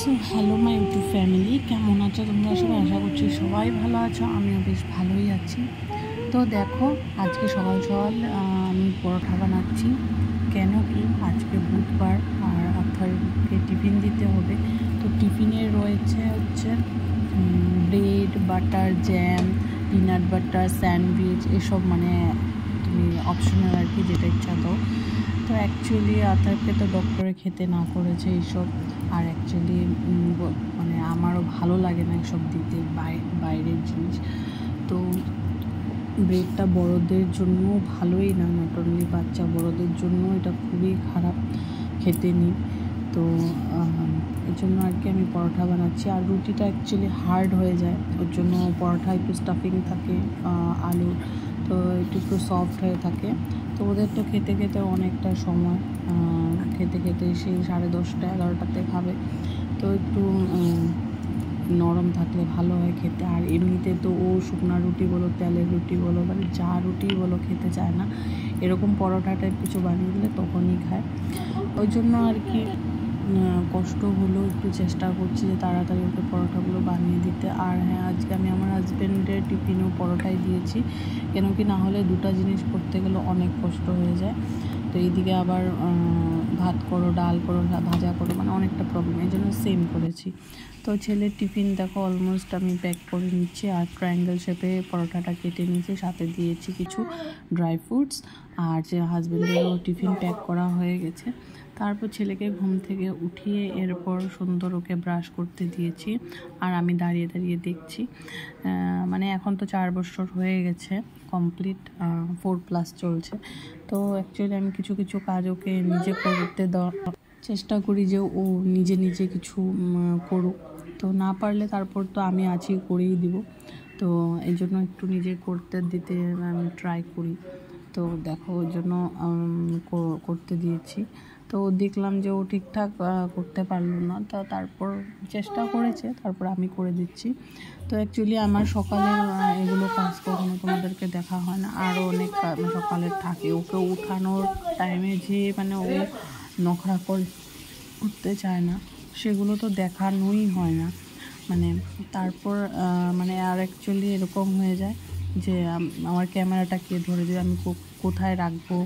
So hello my YouTube family, কেমন আছো তোমরা সবাই? আশা করছি সবাই ভালো আছো, আমিও বেশ ভালোই আছি। তো দেখো, আজকে সকাল সকাল আমি পরোটা বানাচ্ছি। কেন কি আজকে বুধবার আর আর্থারকে টিফিন দিতে হবে। তো টিফিনে রয়েছে হচ্ছে bread, butter, jam, peanut butter, sandwich, এসব মানে তুমি অপশনাল আর কি, যেটা ইচ্ছা দাও। তো অ্যাকচুয়ালি আর্থারকে তো ডক্টরে খেতে না করেছে এইসব। আর অ্যাকচুয়ালি মানে আমারও ভালো লাগে না এসব দিতে, বাইরের জিনিস। তো ব্রেডটা বড়দের জন্য ভালোই না, নট অনলি বাচ্চা, বড়দের জন্য এটা খুবই খারাপ, খেতে নিই। তো এর জন্য আর কি আমি পরোটা বানাচ্ছি। আর রুটিটা অ্যাকচুয়ালি হার্ড হয়ে যায়, ওর জন্য পরোটা একটু স্টাফিং থাকে আলুর, তো একটু সফট হয়ে থাকে। তো ওদের তো খেতে খেতে অনেকটা সময়, খেতে খেতে সেই 10:30 11টাতে খাবে। তো একটু নরম থাকলে ভালো হয় খেতে। আর এমনিতে তো ও শুকনো রুটি বলো, তেলের রুটি বলো, মানে যা রুটি বলো খেতে চায় না। এরকম পরোটা টাইপ কিছু বানিয়ে দিলে তখনই খায়। ওই জন্য আর কি কষ্ট হলেও একটু চেষ্টা করছি যে তাড়াতাড়ি ওকে পরোটাগুলো বানিয়ে দিতে। আর হ্যাঁ, আজকে আমি আমার হাজব্যান্ডের টিফিনেও পরোটাই দিয়েছি, কেন কি না হলে দুটো জিনিস করতে গেলে অনেক কষ্ট হয়ে যায়। তো এইদিকে আবার ভাত করো, ডাল করো, ভাজা করো, মানে অনেকটা প্রবলেম, এই জন্য সেম করেছি। তো ছেলের টিফিন দেখো অলমোস্ট আমি প্যাক করে নিচ্ছি। আর ট্রায়াঙ্গেল শেপে পরোটাটা কেটে নিয়েছি, সাথে দিয়েছি কিছু ড্রাই ফ্রুটস। আর যে হাজব্যান্ডেরও টিফিন প্যাক করা হয়ে গেছে। তারপর ছেলেকে ঘুম থেকে উঠিয়ে এরপর সুন্দর ওকে ব্রাশ করতে দিয়েছি। আর আমি দাঁড়িয়ে দাঁড়িয়ে দেখছি, মানে এখন তো 4 বছর হয়ে গেছে কমপ্লিট, 4+ চলছে। তো অ্যাকচুয়ালি আমি কিছু কিছু কাজ ওকে নিজে করতে দেওয়ার চেষ্টা করি, যে ও নিজে নিজে কিছু করুক। তো না পারলে তারপর তো আমি আছি, করেই দিব। তো এই জন্য একটু নিজে করতে দিতে আমি ট্রাই করি। তো দেখো ওর জন্য করতে দিয়েছি। তো দেখলাম যে ও ঠিকঠাক করতে পারলো না, তো তারপর চেষ্টা করেছে, তারপর আমি করে দিচ্ছি। তো অ্যাকচুয়ালি আমার সকালের এগুলো কাজ কখনো তোমাদেরকে দেখা হয় না, আরও অনেক সকালের থাকে। ওকে উঠানোর টাইমে যে মানে ও নখরা করে উঠতে চায় না, সেগুলো তো দেখানোই হয় না। মানে তারপর মানে আর অ্যাকচুয়ালি এরকম হয়ে যায় যে আমার ক্যামেরাটা কে ধরে দেবে, আমি কোথায় রাখবো।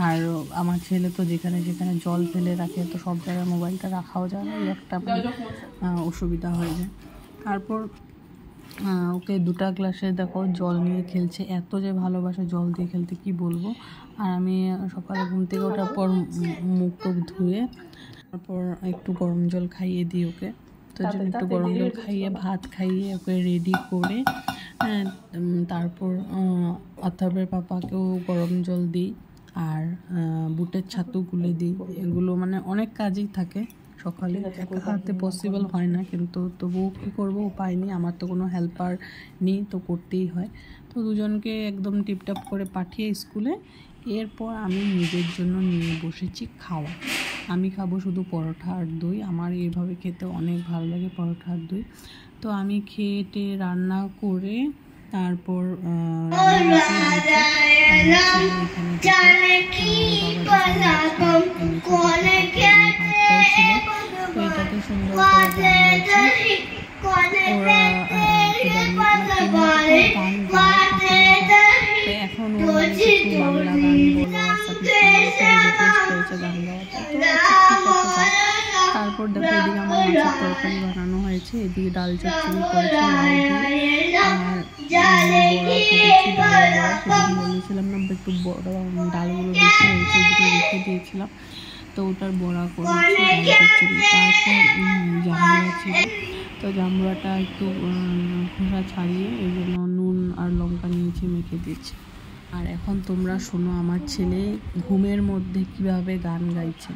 আর আমার ছেলে তো যেখানে যেখানে জল ফেলে রাখে, তো সব জায়গায় মোবাইলটা রাখাও যায় না, এই একটা অসুবিধা হয়ে যায়। তারপর ওকে 2টা গ্লাসে দেখো জল নিয়ে খেলছে, এত যে ভালোবাসে জল দিয়ে খেলতে কি বলবো। আর আমি সকালে ঘুম থেকে ওঠার পর মুখ টুক ধুয়ে তারপর একটু গরম জল খাইয়ে দিই ওকে। তো জন্য একটু গরম জল খাইয়ে, ভাত খাইয়ে ওকে রেডি করে তারপর অথর্বের পাপাকেও গরম জল দিই। আর বুটের ছাতু গুলে দিই। এগুলো মানে অনেক কাজই থাকে সকালে, একা হাতে পসিবল হয় না, কিন্তু তবুও কী করবো, উপায় নেই, আমার তো কোনো হেল্পার নেই, তো করতেই হয়। তো দুজনকে একদম টিপটাপ করে পাঠিয়ে স্কুলে, এরপর আমি নিজের জন্য নিয়ে বসেছি খাওয়া। আমি খাবো শুধু পরোটা আর দই, আমার এইভাবে খেতে অনেক ভালো লাগে পরোটা আর দই। তো আমি খেয়ে রান্না করে তারপর ছিল, তো এটাতে সুন্দর করে ওরা গান গায়। এখন ও কিছু বাংলা গান বলো, রিকোয়েস্ট করেছে গান গাওয়াতে। তারপর দেখো এদিকে আমার মাছের তরকারি বানানো হয়েছে, এদিকে ডাল চচ্চড়ি করেছি আর বড়া করেছি, ডাল বড়া। সেদিন বলেছিলাম না একটু বড়া ডালগুলো বেশি হয়েছে, এদিকে রেখে দিয়েছিলাম, তো ওটার বড়া করেছি, ডাল চচ্চড়ি। তারপর জাম্বুরা ছিল, তো জাম্বুরাটা একটু খোসা ছাড়িয়ে এই জন্য নুন আর লঙ্কা নিয়েছি, মেখে দিয়েছি। আর এখন তোমরা শোনো আমার ছেলে ঘুমের মধ্যে কিভাবে গান গাইছে।